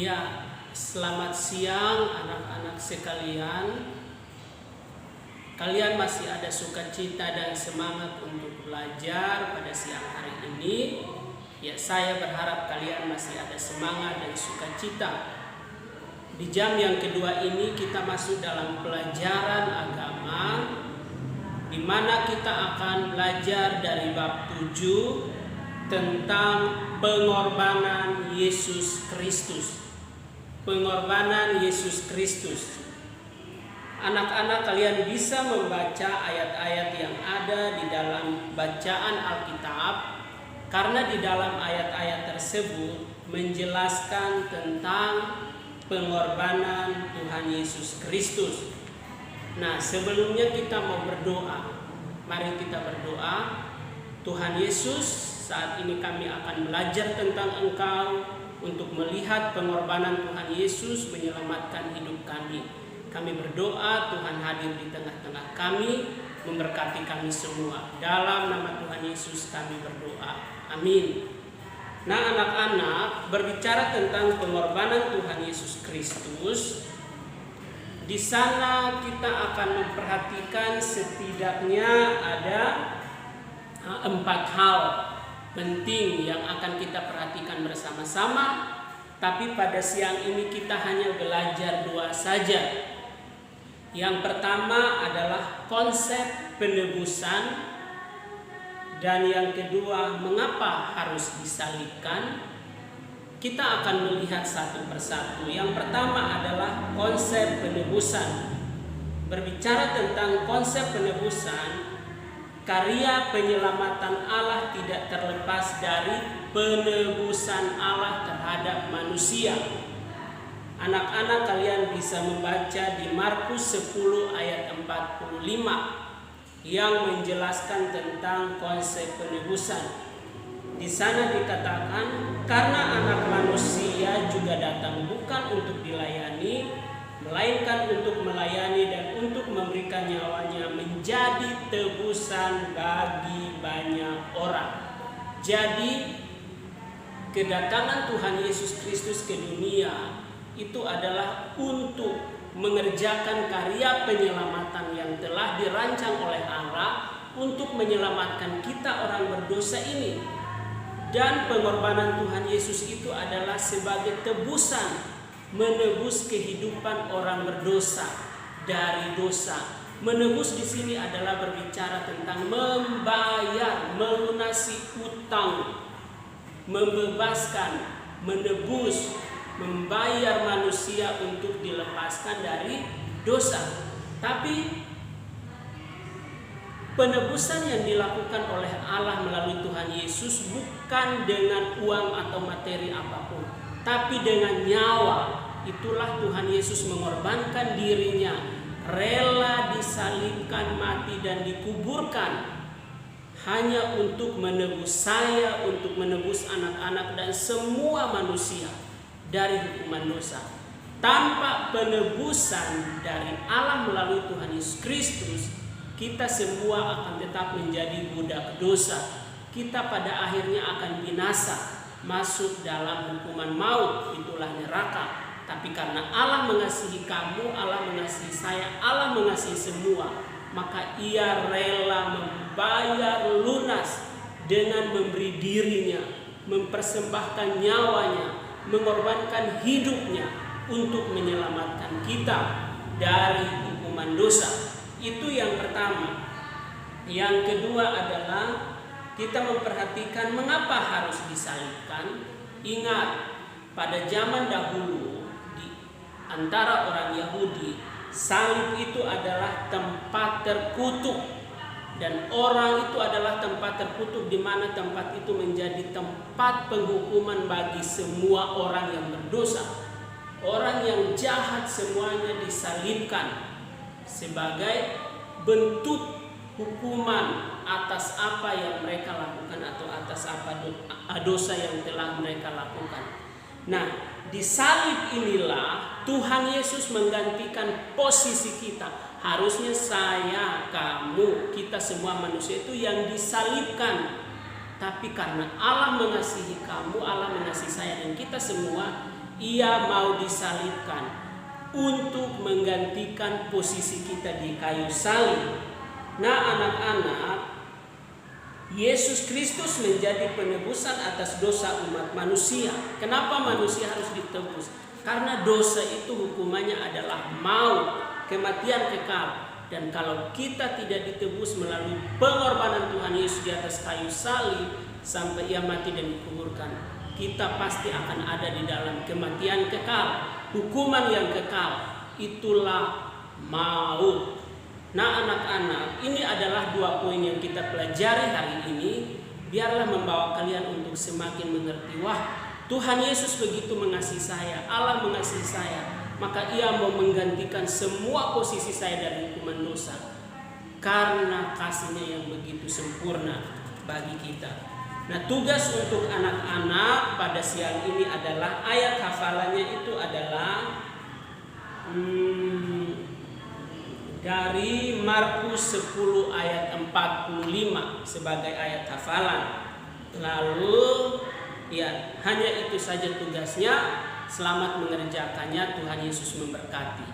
Ya, selamat siang anak-anak sekalian. Kalian masih ada sukacita dan semangat untuk belajar pada siang hari ini. Ya, saya berharap kalian masih ada semangat dan sukacita. Di jam yang kedua ini kita masuk dalam pelajaran agama, di mana kita akan belajar dari bab 7 tentang pengorbanan Yesus Kristus. Pengorbanan Yesus Kristus. Anak-anak, kalian bisa membaca ayat-ayat yang ada di dalam bacaan Alkitab, karena di dalam ayat-ayat tersebut menjelaskan tentang pengorbanan Tuhan Yesus Kristus. Nah, sebelumnya kita mau berdoa. Mari kita berdoa. Tuhan Yesus, saat ini kami akan belajar tentang Engkau untuk melihat pengorbanan Tuhan Yesus menyelamatkan hidup kami. Kami berdoa Tuhan hadir di tengah-tengah kami, memberkati kami semua. Dalam nama Tuhan Yesus kami berdoa. Amin. Nah, anak-anak, berbicara tentang pengorbanan Tuhan Yesus Kristus, di sana kita akan memperhatikan setidaknya ada 4 hal penting yang akan kita perhatikan bersama-sama. Tapi pada siang ini kita hanya belajar 2 saja. Yang pertama adalah konsep penebusan, dan yang kedua mengapa harus disalibkan. Kita akan melihat satu persatu. Yang pertama adalah konsep penebusan. Berbicara tentang konsep penebusan, karya penyelamatan Allah tidak terlepas dari penebusan Allah terhadap manusia. Anak-anak, kalian bisa membaca di Markus 10 ayat 45 yang menjelaskan tentang konsep penebusan. Di sana dikatakan, karena Anak Manusia juga datang bukan untuk dilayani, melainkan untuk melayani dan untuk memberikan nyawanya menjadi tebusan bagi banyak orang. Jadi, kedatangan Tuhan Yesus Kristus ke dunia itu adalah untuk mengerjakan karya penyelamatan yang telah dirancang oleh Allah untuk menyelamatkan kita orang berdosa ini. Dan pengorbanan Tuhan Yesus itu adalah sebagai tebusan, menebus kehidupan orang berdosa dari dosa. Menebus di sini adalah berbicara tentang membayar, melunasi utang, membebaskan, menebus, membayar manusia untuk dilepaskan dari dosa. Tapi penebusan yang dilakukan oleh Allah melalui Tuhan Yesus bukan dengan uang atau materi apapun, tapi dengan nyawa. Itulah Tuhan Yesus mengorbankan dirinya, rela disalibkan, mati dan dikuburkan hanya untuk menebus saya, untuk menebus anak-anak dan semua manusia dari hukuman dosa. Tanpa penebusan dari Allah melalui Tuhan Yesus Kristus, kita semua akan tetap menjadi budak dosa. Kita pada akhirnya akan binasa, masuk dalam hukuman maut, itulah neraka. Tapi karena Allah mengasihi kamu, Allah mengasihi saya, Allah mengasihi semua, maka Ia rela membayar lunas dengan memberi dirinya, mempersembahkan nyawanya, mengorbankan hidupnya untuk menyelamatkan kita dari hukuman dosa. Itu yang pertama. Yang kedua adalah kita memperhatikan mengapa harus disalibkan. Ingat, pada zaman dahulu di antara orang Yahudi, salib itu adalah tempat terkutuk. Dan orang itu adalah tempat terkutuk, di mana tempat itu menjadi tempat penghukuman bagi semua orang yang berdosa. Orang yang jahat semuanya disalibkan sebagai bentuk hukuman atas apa yang mereka lakukan atau atas apa dosa yang telah mereka lakukan. Nah, di salib inilah Tuhan Yesus menggantikan posisi kita. Harusnya saya, kamu, kita semua manusia itu yang disalibkan. Tapi karena Allah mengasihi kamu, Allah mengasihi saya dan kita semua, Ia mau disalibkan untuk menggantikan posisi kita di kayu salib. Nah anak-anak, Yesus Kristus menjadi penebusan atas dosa umat manusia. Kenapa manusia harus ditebus? Karena dosa itu hukumannya adalah maut, kematian kekal. Dan kalau kita tidak ditebus melalui pengorbanan Tuhan Yesus di atas kayu salib sampai ia mati dan dikuburkan, kita pasti akan ada di dalam kematian kekal, hukuman yang kekal. Itulah maut. Nah anak-anak, ini adalah 2 poin yang kita pelajari hari ini. Biarlah membawa kalian untuk semakin mengerti, wah Tuhan Yesus begitu mengasihi saya, Allah mengasihi saya, maka ia mau menggantikan semua posisi saya dari hukuman dosa karena kasihnya yang begitu sempurna bagi kita. Nah tugas untuk anak-anak pada siang ini adalah ayat hafalannya itu adalah dari Markus 10 ayat 45 sebagai ayat hafalan. Lalu ya hanya itu saja tugasnya. Selamat mengerjakannya. Tuhan Yesus memberkati.